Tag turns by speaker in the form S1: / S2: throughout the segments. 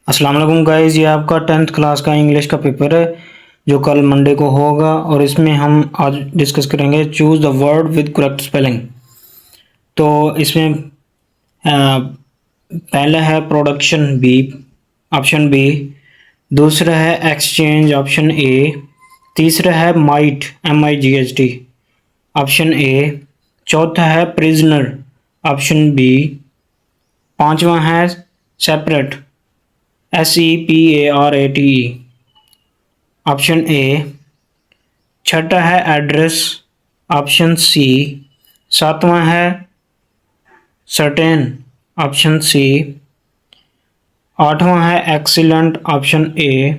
S1: अस्सलाम वालेकुम गाइस, ये आपका 10th क्लास का इंग्लिश का पेपर है जो कल मंडे को होगा और इसमें हम आज डिस्कस करेंगे choose the word with correct spelling. तो इसमें पहला है प्रोडक्शन बी, ऑप्शन बी। दूसरा है एक्सचेंज, ऑप्शन ए। तीसरा है माइट, MIGHT, ऑप्शन ए। चौथा है प्रिजनर, ऑप्शन बी। पांचवा है सेपरेट, SEPARATE, ऑप्शन ए। छठा है एड्रेस, ऑप्शन सी। सातवां है सर्टेन, ऑप्शन सी। आठवां है एक्सीलेंट, ऑप्शन ए।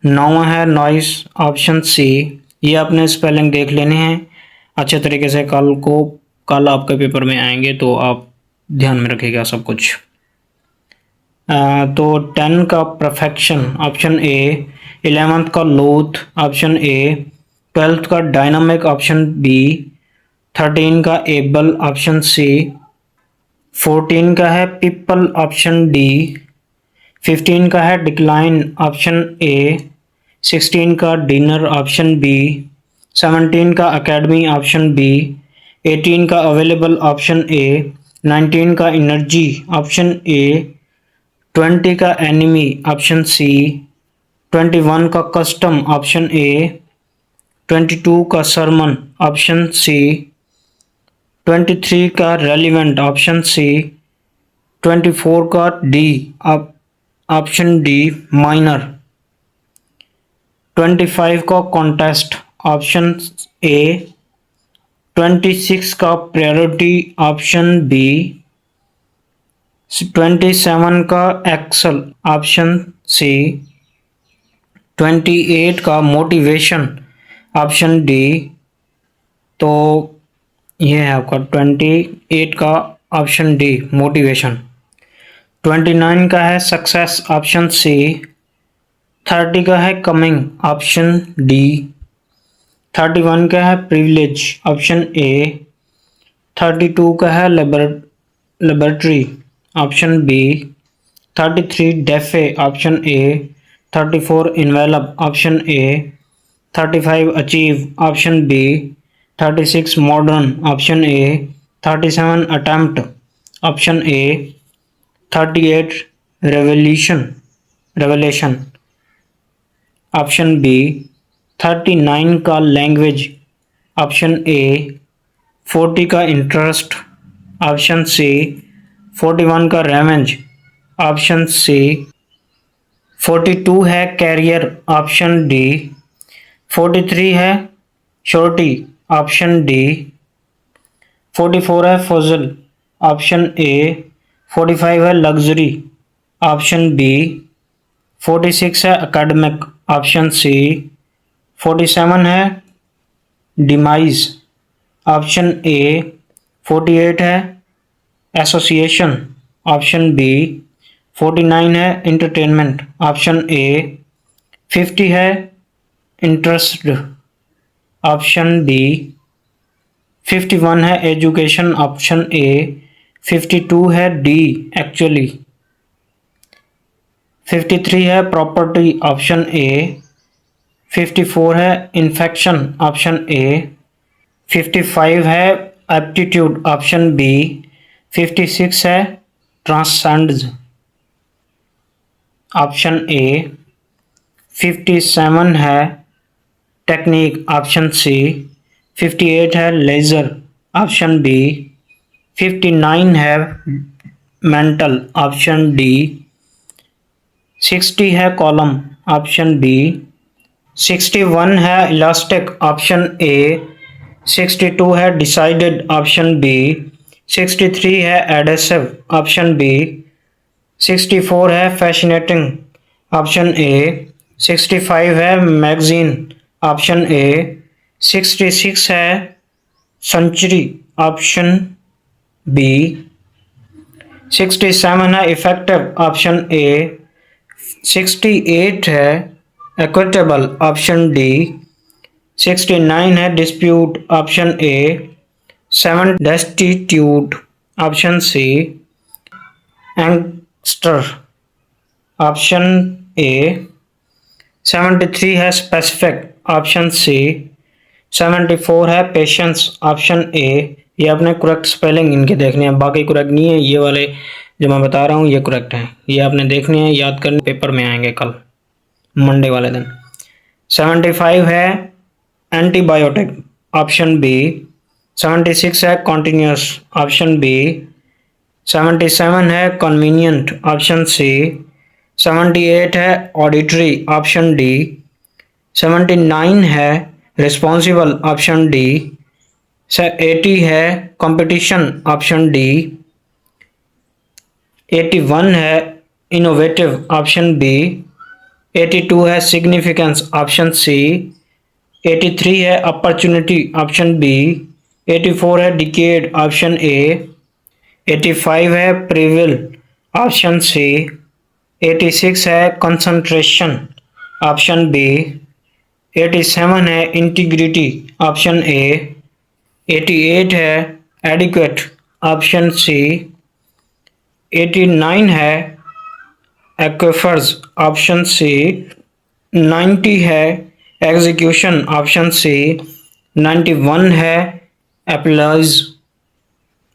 S1: नौवां है नॉइस, ऑप्शन सी। ये अपने स्पेलिंग देख लेने हैं अच्छे तरीके से, कल आपके पेपर में आएंगे तो आप ध्यान में रखिएगा सब कुछ। तो 10 का परफेक्शन, ऑप्शन ए। 11th का लोथ, ऑप्शन ए। 12th का डायनामिक, ऑप्शन बी। 13 का एबल, ऑप्शन सी। 14 का है पीपल, ऑप्शन डी। 15 का है डिक्लाइन, ऑप्शन ए। 16 का डिनर, ऑप्शन बी। 17 का अकेडमी, ऑप्शन बी। 18 का अवेलेबल, ऑप्शन ए। 19 का एनर्जी, ऑप्शन ए। 20 का एनिमी, ऑप्शन सी। 21 का कस्टम, ऑप्शन ए। 22 का सरमन, ऑप्शन सी। 23 का रेलिवेंट, ऑप्शन सी। 24 का डी, ऑप्शन डी माइनर। 25 का कॉन्टेस्ट, ऑप्शन ए। 26 का प्रायोरिटी, ऑप्शन बी। 27 का एक्सल, ऑप्शन सी। 28 का मोटिवेशन, ऑप्शन डी। तो ये है आपका 28 का ऑप्शन डी मोटिवेशन। 29 का है सक्सेस, ऑप्शन सी। 30 का है कमिंग, ऑप्शन डी। 31 का है प्रिविलेज, ऑप्शन ए। 32 का है लेबोरेटरी, ऑप्शन बी। 33 डेफे, option A. 34 envelope, option A. 35 achieve, option B. 36 modern, option A. 37 attempt, option A. 38 revelation, option B. 39 का लैंग्वेज, ऑप्शन ए। 40 का interest, option C. 41 का revenge, option C. 42 है career, option D. 43 है surety, option D. 44 है फजल, option A. 45 है luxury, option B. 46 है academic, option C. 47 है demise, option A. 48 है एसोसिएशन, ऑप्शन बी। 49 है इंटरटेनमेंट, ऑप्शन ए। 50 है इंटरेस्ट, ऑप्शन बी। 51 है एजुकेशन, ऑप्शन ए। 52 है डी एक्चुअली। 53 है प्रॉपर्टी, ऑप्शन ए। 54 है इन्फेक्शन, ऑप्शन ए। 55 है एप्टीट्यूड, ऑप्शन बी। 56 है ट्रांसेंडेंस, ऑप्शन ए। 57 है टेक्निक, ऑप्शन सी। 58 है लेजर, ऑप्शन बी। 59 है मेंटल, ऑप्शन डी। 60 है कॉलम, ऑप्शन बी। 61 है इलास्टिक, ऑप्शन ए। 62 है डिसाइडेड, ऑप्शन बी। 63 है एडेसिव, ऑप्शन बी। 64 है फैसिनेटिंग, ऑप्शन ए। 65 है मैगजीन, ऑप्शन ए। 66 है सेंचुरी, ऑप्शन बी। 67 है इफेक्टिव, ऑप्शन ए। 68 है इक्विटेबल, ऑप्शन डी। 69 है dispute, option A. 7 destitute, option C. एंगस्टर, ऑप्शन ए। 73 है स्पेसिफिक, ऑप्शन सी। 74 है पेशेंस, ऑप्शन ए। ये आपने करेक्ट स्पेलिंग इनके देखने हैं, बाकी करेक्ट नहीं है। ये वाले जो मैं बता रहा हूँ ये करेक्ट हैं, ये आपने देखने हैं, याद करने, पेपर में आएंगे कल मंडे वाले दिन। 75 है एंटीबायोटिक, ऑप्शन बी। 76 है कॉन्टिन्यूस, ऑप्शन बी। 77 है कन्वीनियंट, ऑप्शन सी। 78 है ऑडिटरी, ऑप्शन डी। 79 है रिस्पॉन्सिबल, ऑप्शन डी। 80 है कंपटीशन, ऑप्शन डी। 81 है इनोवेटिव, ऑप्शन बी। 82 है सिग्निफिकेंस, ऑप्शन सी। 83 है अपॉर्चुनिटी, ऑप्शन बी। 84 है डिकेड, ऑप्शन ए। 85 है प्रिविल, ऑप्शन सी। 86 है कंसंट्रेशन, ऑप्शन बी। 87 है इंटीग्रिटी, ऑप्शन ए। 88 है एडिक्वेट, ऑप्शन सी। 89 है एक्वेफर्स, ऑप्शन सी। 90 है एग्जीक्यूशन, ऑप्शन सी। 91 है एप्लाइज,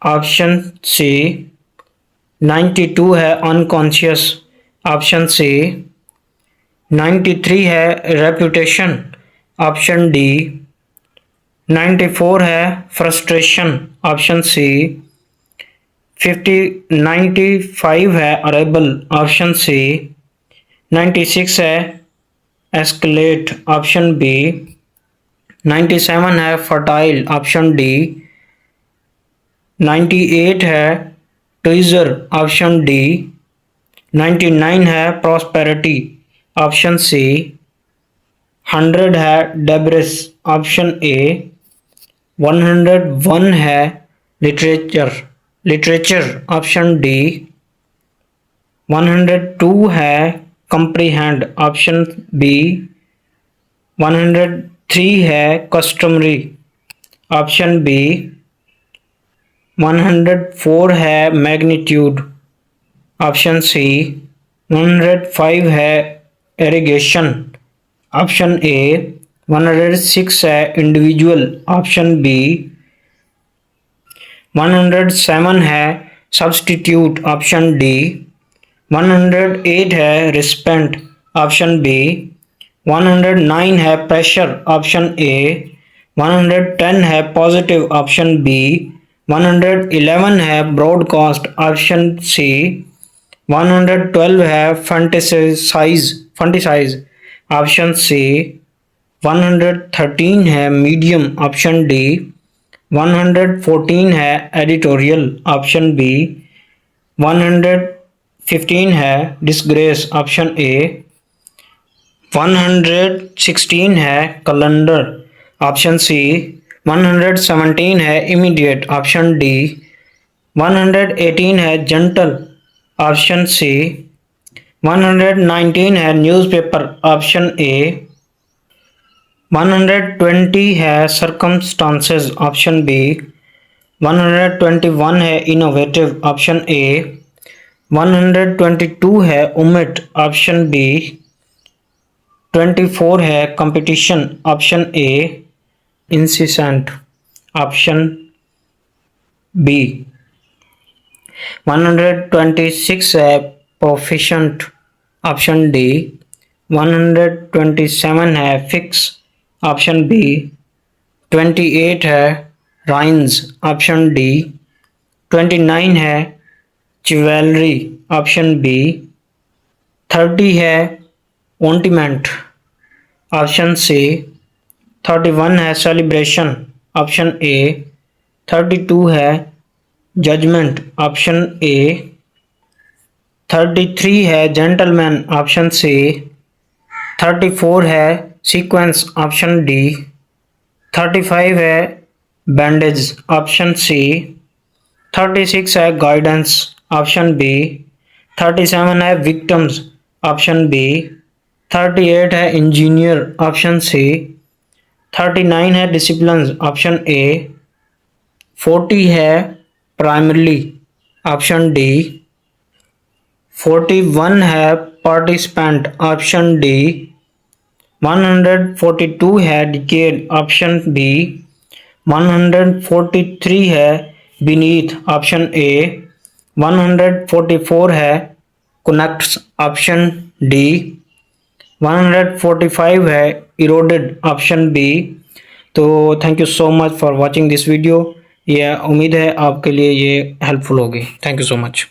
S1: ऑप्शन सी। 92 है अनकॉन्शियस, ऑप्शन सी। 93 है रेपुटेशन, ऑप्शन डी। 94 है फ्रस्ट्रेशन, ऑप्शन सी। 95 है अरेबल, ऑप्शन सी। 96 है एस्केलेट, ऑप्शन बी। 97 है फर्टाइल, ऑप्शन डी। 98 है ट्वीजर, ऑप्शन डी। 99 है प्रॉस्पेरिटी, ऑप्शन सी। 100 है डेब्रिस, ऑप्शन ए। 101 है लिटरेचर, ऑप्शन डी। 102 है कंप्रीहेंड, ऑप्शन बी। 103 है कस्टमरी, ऑप्शन बी। 104 है मैग्नीट्यूड, ऑप्शन सी। 105 है एरिगेशन, ऑप्शन ए। 106 है इंडिविजुअल, ऑप्शन बी। 107 है सब्स्टिट्यूट, ऑप्शन डी। 108 है रिस्पेंट, ऑप्शन बी। 109 है प्रेशर, ऑप्शन ए। 110 है पॉजिटिव, ऑप्शन बी। 111 है ब्रॉडकास्ट, ऑप्शन सी। 112 है फंटिसाइज, ऑप्शन सी। 113 है मीडियम, ऑप्शन डी। 114 है एडिटोरियल, ऑप्शन बी। 115 है डिसग्रेस, ऑप्शन ए। 116 है कैलेंडर, ऑप्शन सी। 117 है इमीडिएट, ऑप्शन डी। 118 है जेंटल, ऑप्शन सी। 119 है न्यूज़पेपर, ऑप्शन ए। 120 है सर्कमस्टांसेस, ऑप्शन बी। 121 है इनोवेटिव, ऑप्शन ए। 122 है ओमिट, ऑप्शन बी। 24 है competition, option A. Incessant, option B. 126 है प्रोफिशेंट, ऑप्शन डी। 127 है फिक्स, ऑप्शन बी। 28 है राइन्स, ऑप्शन डी। 29 है ज्वेलरी, ऑप्शन बी। 30 है ऑर्नामेंट, ऑप्शन सी। 31 है सेलिब्रेशन, ऑप्शन ए। 32 है जजमेंट, ऑप्शन ए। 33 है जेंटलमैन, ऑप्शन सी। 34 है सीक्वेंस, ऑप्शन डी। 35 है बैंडेज, ऑप्शन सी। 36 है गाइडेंस, ऑप्शन बी। 37 है विक्टिम्स, ऑप्शन बी। 38 है इंजीनियर, ऑप्शन सी। 39 है डिसिप्लिन, ऑप्शन ए। 40 है प्राइमरी, ऑप्शन डी। 41 है पार्टिसिपेंट ऑप्शन डी। 142 है डिकेड ऑप्शन बी। 143 है बीनीथ ऑप्शन ए। 144 है कनेक्ट्स ऑप्शन डी। 145 है इरोडेड ऑप्शन बी। तो thank you so much for watching this video. यह उम्मीद है आपके लिए ये हेल्पफुल होगी। Thank you so much.